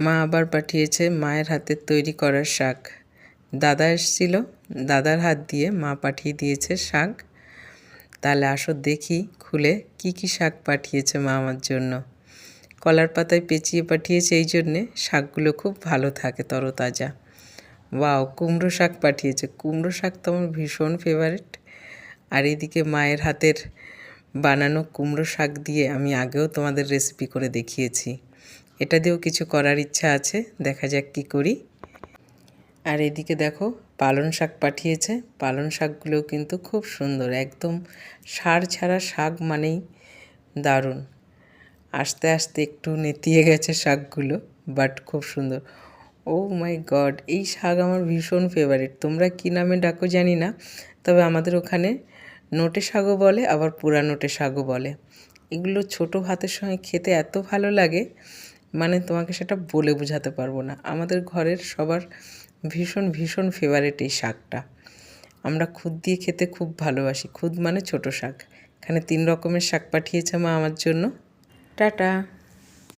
মা আবার পাঠিয়েছে মায়ের হাতের তৈরি করা শাক। দাদা এসেছিল, দাদার হাত দিয়ে মা পাঠিয়ে দিয়েছে শাক। তাহলে আসো দেখি খুলে কি কি শাক পাঠিয়েছে মা আমার জন্য। কলার পাতায় পেঁচিয়ে পাঠিয়েছে, এই জন্যে শাকগুলো খুব ভালো থাকে, তরতাজা। ওয়াও, কুমড়ো শাক পাঠিয়েছে। কুমড়ো শাক তো আমার ভীষণ ফেভারিট। আর এদিকে মায়ের হাতের বানানো কুমড়ো শাক দিয়ে আমি আগেও তোমাদের রেসিপি করে দেখিয়েছি। এটা দিয়েও কিছু করার ইচ্ছা আছে, দেখা যাক কী করি। আর এদিকে দেখো পালং শাক পাঠিয়েছে। পালং শাকগুলোও কিন্তু খুব সুন্দর, একদম সার ছাড়া শাক মানেই দারুণ। আস্তে আস্তে একটু নেতিয়ে গেছে শাকগুলো, বাট খুব সুন্দর। ও মাই গড, এই শাক আমার ভীষণ ফেভারিট। তোমরা কী নামে ডাকো জানি না, তবে আমাদের ওখানে নোটে শাকও বলে, আবার পুরা নোটে শাকও বলে। এগুলো ছোটো ভাতের সঙ্গে খেতে এত ভালো লাগে, মানে তোমাকে সেটা বলে বোঝাতে পারবো না। আমাদের ঘরের সবার ভীষণ ভীষণ ফেভারিট এই শাকটা। আমরা খুদ দিয়ে খেতে খুব ভালোবাসি। খুদ মানে ছোটো শাক। এখানে 3 রকমের শাক পাঠিয়েছে মা আমার জন্য। টাটা।